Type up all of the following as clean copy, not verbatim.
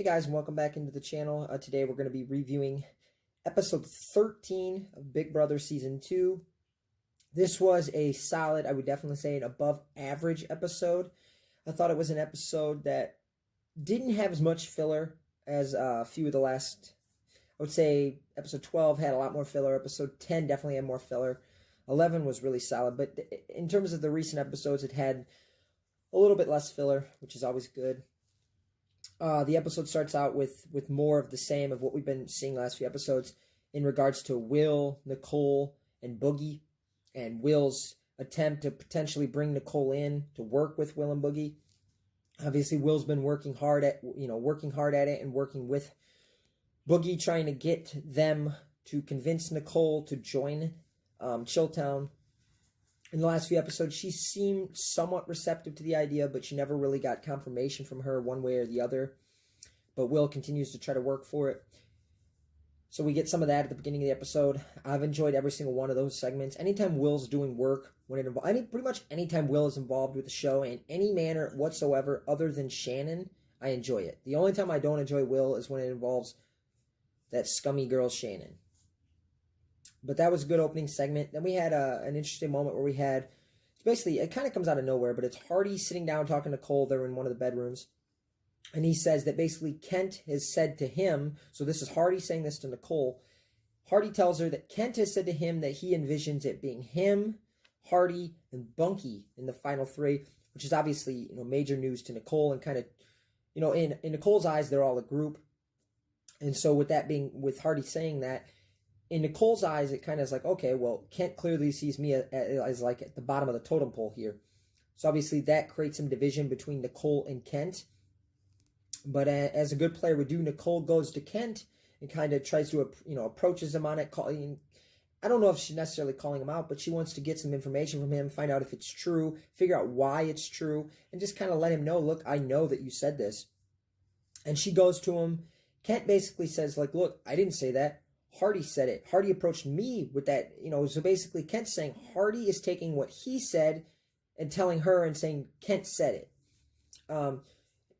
Hey guys, and welcome back into the channel. Today we're going to be reviewing episode 13 of Big Brother Season 2. This was a solid, I would definitely say an above average episode. I thought it was an episode that didn't have as much filler as a few of the last. I would say episode 12 had a lot more filler. Episode 10 definitely had more filler. 11 was really solid, but in terms of the recent episodes, it had a little bit less filler, which is always good. The episode starts out with more of the same of what we've been seeing last few episodes in regards to Will, Nicole, and Boogie, and Will's attempt to potentially bring Nicole in to work with Will and Boogie. Obviously, Will's been working hard at it and working with Boogie, trying to get them to convince Nicole to join Chilltown. In the last few episodes, she seemed somewhat receptive to the idea, but she never really got confirmation from her one way or the other. But Will continues to try to work for it. So we get some of that at the beginning of the episode. I've enjoyed every single one of those segments. Anytime Will's doing work, pretty much anytime Will is involved with the show in any manner whatsoever other than Shannon, I enjoy it. The only time I don't enjoy Will is when it involves that scummy girl Shannon. But that was a good opening segment. Then we had an interesting moment where we had, basically, it kind of comes out of nowhere, but it's Hardy sitting down talking to Cole. They're in one of the bedrooms. And he says that basically Kent has said to him, so this is Hardy saying this to Nicole. Hardy tells her that Kent has said to him that he envisions it being him, Hardy, and Bunky in the final three, which is obviously major news to Nicole and kind of, in Nicole's eyes, they're all a group. And so with Hardy saying that, in Nicole's eyes, it kind of is like, okay, well, Kent clearly sees me as like at the bottom of the totem pole here. So obviously that creates some division between Nicole and Kent. But as a good player would do, Nicole goes to Kent and kind of tries to, approaches him on it. I don't know if she's necessarily calling him out, but she wants to get some information from him, find out if it's true, figure out why it's true, and just kind of let him know, look, I know that you said this. And she goes to him. Kent basically says, like, look, I didn't say that. Hardy said it. Hardy approached me with that, so basically Kent's saying Hardy is taking what he said and telling her and saying Kent said it.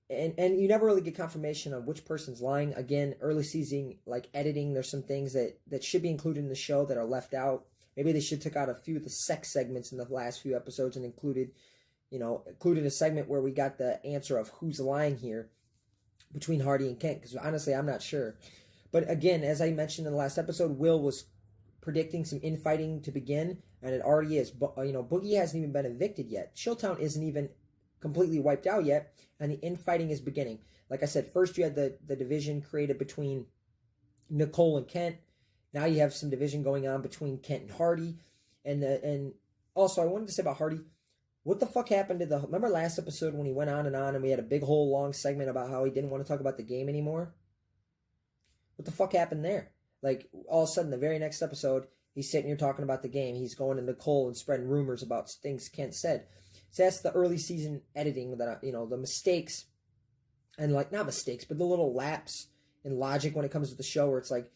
And you never really get confirmation on which person's lying. Again, early season, like editing, there's some things that should be included in the show that are left out. Maybe they should took out a few of the sex segments in the last few episodes and included a segment where we got the answer of who's lying here between Hardy and Kent, because honestly, I'm not sure. But again, as I mentioned in the last episode, Will was predicting some infighting to begin, and it already is. Boogie hasn't even been evicted yet. Chilltown isn't even completely wiped out yet, and the infighting is beginning. Like I said, first you had the division created between Nicole and Kent. Now you have some division going on between Kent and Hardy. And also, I wanted to say about Hardy, what the fuck happened to remember last episode when he went on and we had a big whole long segment about how he didn't want to talk about the game anymore? What the fuck happened there? Like, all of a sudden, the very next episode, he's sitting here talking about the game. He's going to Nicole and spreading rumors about things Kent said. So that's the early season editing that, the mistakes, and not mistakes, but the little lapse in logic when it comes to the show where it's like,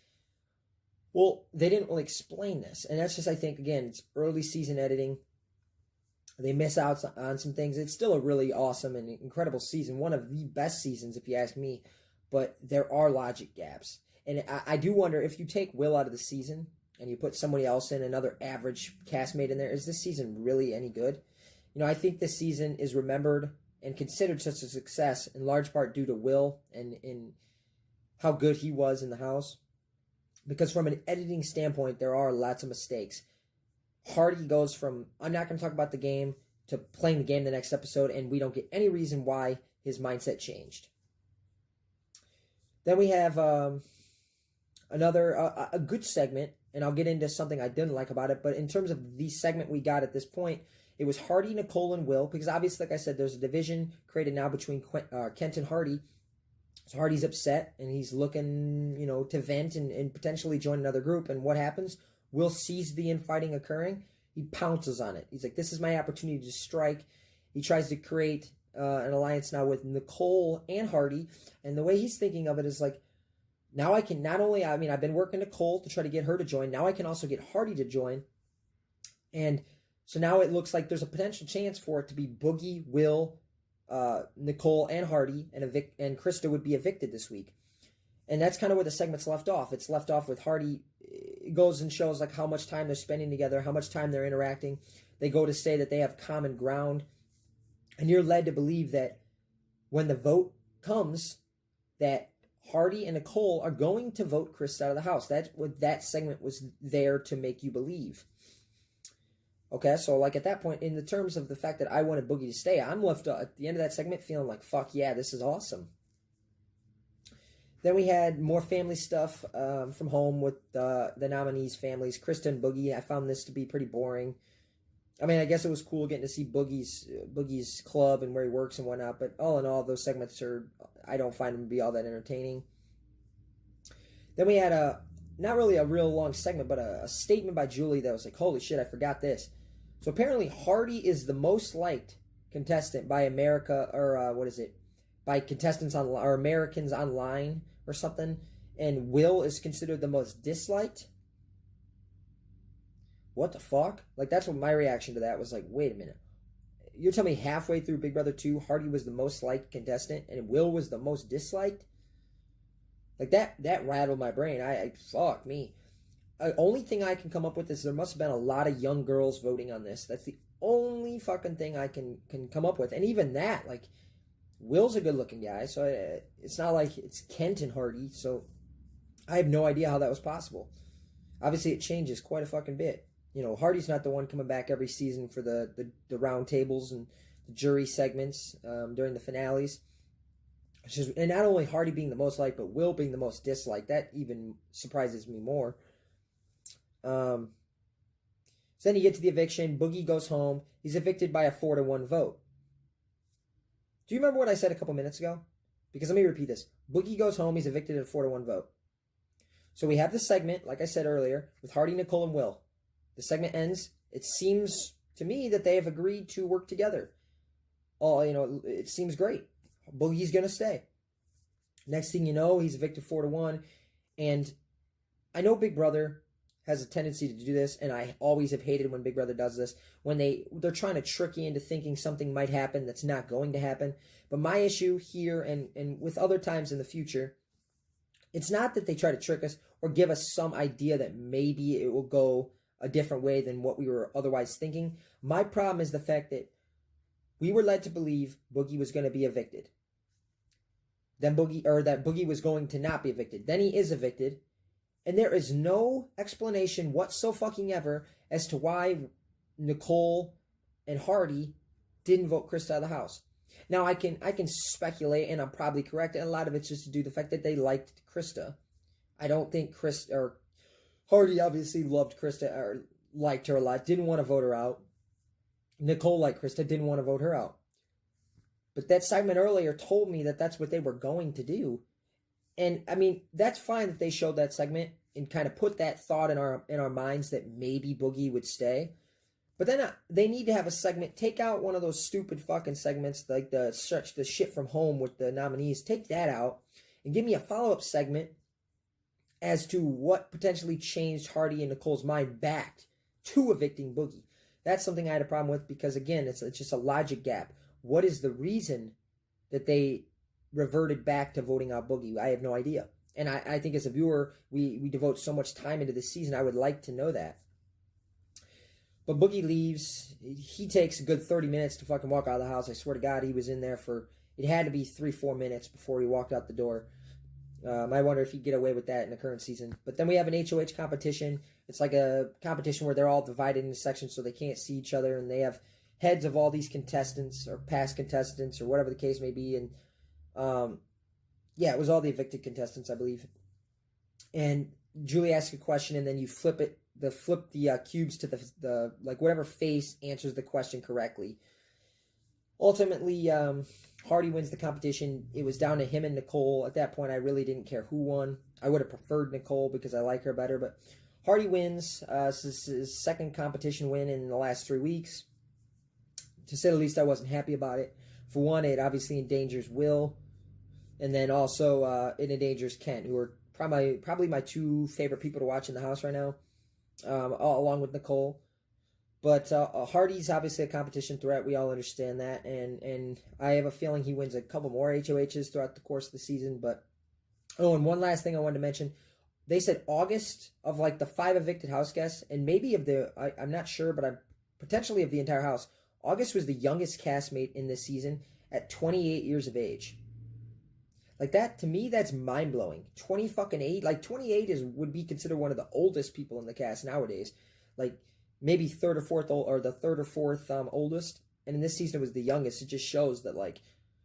well, they didn't really explain this. And that's just, I think, again, it's early season editing. They miss out on some things. It's still a really awesome and incredible season. One of the best seasons, if you ask me. But there are logic gaps. And I do wonder, if you take Will out of the season and you put somebody else in, another average castmate in there, is this season really any good? I think this season is remembered and considered such a success in large part due to Will and in how good he was in the house. Because from an editing standpoint, there are lots of mistakes. Hardy goes from, I'm not going to talk about the game, to playing the game the next episode, and we don't get any reason why his mindset changed. Then we have a good segment, and I'll get into something I didn't like about it, but in terms of the segment we got at this point, it was Hardy, Nicole, and Will, because obviously, like I said, there's a division created now between Kent and Hardy. So Hardy's upset, and he's looking, to vent and potentially join another group, and what happens? Will sees the infighting occurring. He pounces on it. He's like, this is my opportunity to strike. He tries to create an alliance now with Nicole and Hardy, and the way he's thinking of it is like, now I can not only, I've been working Nicole to try to get her to join, now I can also get Hardy to join, and so now it looks like there's a potential chance for it to be Boogie, Will, Nicole and Hardy and Krista would be evicted this week. And that's kind of where the segment's left off. It's left off with Hardy. It goes and shows like how much time they're spending together, how much time they're interacting. They go to say that they have common ground. And you're led to believe that when the vote comes, that Hardy and Nicole are going to vote Chris out of the house. That's what that segment was there to make you believe. Okay, so like at that point, in the terms of the fact that I wanted Boogie to stay, I'm left at the end of that segment feeling like, fuck yeah, this is awesome. Then we had more family stuff from home with the nominees' families, Krista and Boogie. I found this to be pretty boring. I mean, I guess it was cool getting to see Boogie's club and where he works and whatnot, but all in all, those segments I don't find them to be all that entertaining. Then we had not really a real long segment, but a statement by Julie that was like, holy shit, I forgot this. So apparently Hardy is the most liked contestant by America, or by contestants or Americans online or something, and Will is considered the most disliked. What the fuck? Like, that's what my reaction to that was like, wait a minute. You're telling me halfway through Big Brother 2, Hardy was the most liked contestant and Will was the most disliked? Like, that rattled my brain. Fuck me. The only thing I can come up with is there must have been a lot of young girls voting on this. That's the only fucking thing I can come up with. And even that, like, Will's a good-looking guy, so it's not like it's Kent and Hardy, so I have no idea how that was possible. Obviously, it changes quite a fucking bit. You know, Hardy's not the one coming back every season for the round tables and the jury segments during the finales. And not only Hardy being the most liked, but Will being the most disliked. That even surprises me more. So then you get to the eviction. Boogie goes home. He's evicted by a 4-1 vote. Do you remember what I said a couple minutes ago? Because let me repeat this. Boogie goes home. He's evicted at a 4-1 vote. So we have the segment, like I said earlier, with Hardy, Nicole, and Will. The segment ends. It seems to me that they have agreed to work together. It seems great. Boogie's going to stay. Next thing you know, he's evicted 4-1. And I know Big Brother has a tendency to do this, and I always have hated when Big Brother does this, when they're trying to trick you into thinking something might happen that's not going to happen. But my issue here and with other times in the future, it's not that they try to trick us or give us some idea that maybe it will go a different way than what we were otherwise thinking. My problem is the fact that we were led to believe Boogie was going to be evicted. That Boogie was going to not be evicted. Then he is evicted. And there is no explanation whatsoever as to why Nicole and Hardy didn't vote Krista out of the house. Now, I can speculate, and I'm probably correct, and a lot of it's just to do with the fact that they liked Krista. I don't think Hardy obviously loved Krista, or liked her a lot, didn't want to vote her out. Nicole liked Krista, didn't want to vote her out. But that segment earlier told me that that's what they were going to do. And, I mean, that's fine that they showed that segment and kind of put that thought in our minds that maybe Boogie would stay. But then they need to have a segment. Take out one of those stupid fucking segments like the shit from home with the nominees. Take that out and give me a follow-up segment as to what potentially changed Hardy and Nicole's mind back to evicting Boogie. That's something I had a problem with because, again, it's just a logic gap. What is the reason that they reverted back to voting out Boogie? I have no idea. And I think as a viewer, we devote so much time into this season, I would like to know that. But Boogie leaves. He takes a good 30 minutes to fucking walk out of the house. I swear to God, he was in there for, it had to be 3-4 minutes before he walked out the door. I wonder if he'd get away with that in the current season. But then we have an HOH competition. It's like a competition where they're all divided into sections so they can't see each other. And they have heads of all these contestants or past contestants or whatever the case may be. And it was all the evicted contestants, I believe. And Julie asks a question, and then you flip the cubes to the like whatever face answers the question correctly. Ultimately, Hardy wins the competition. It was down to him and Nicole. At that point, I really didn't care who won. I would have preferred Nicole because I like her better, but Hardy wins. This is his second competition win in the last 3 weeks. To say the least, I wasn't happy about it. For one, it obviously endangers Will, and then also it endangers Kent, who are probably my two favorite people to watch in the house right now, along with Nicole. But Hardy's obviously a competition threat. We all understand that. And I have a feeling he wins a couple more HOHs throughout the course of the season. But, oh, and one last thing I wanted to mention. They said August of like the 5 evicted house guests, and maybe of I'm not sure, but I'm potentially of the entire house. August was the youngest castmate in this season at 28 years of age. Like that, to me, that's mind blowing. 20 fucking 8, like 28 would be considered one of the oldest people in the cast nowadays. Like maybe third or fourth, or the third or fourth oldest. And in this season, it was the youngest. It just shows that, like,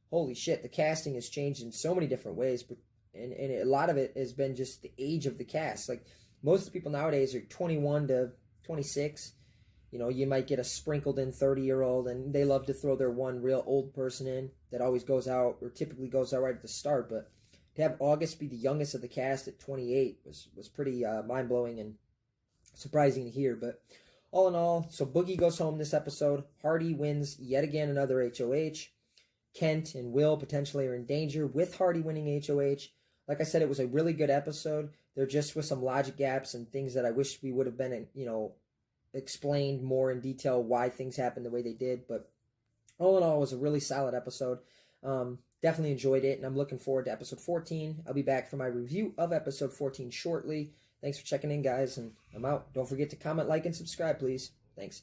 holy shit, the casting has changed in so many different ways. But and a lot of it has been just the age of the cast. Like most of the people nowadays are 21 to 26. You know, you might get a sprinkled in 30-year-old, and they love to throw their one real old person in that always goes out, or typically goes out right at the start. But to have August be the youngest of the cast at 28 was pretty mind-blowing and surprising to hear. But all in all, so Boogie goes home this episode. Hardy wins yet again another HOH. Kent and Will potentially are in danger with Hardy winning HOH. Like I said, it was a really good episode. There just was some logic gaps and things that I wish we would have been, explained more in detail why things happened the way they did. But all in all, it was a really solid episode. Definitely enjoyed it, and I'm looking forward to episode 14. I'll be back for my review of episode 14 shortly. Thanks for checking in, guys, and I'm out. Don't forget to comment, like, and subscribe, please. Thanks.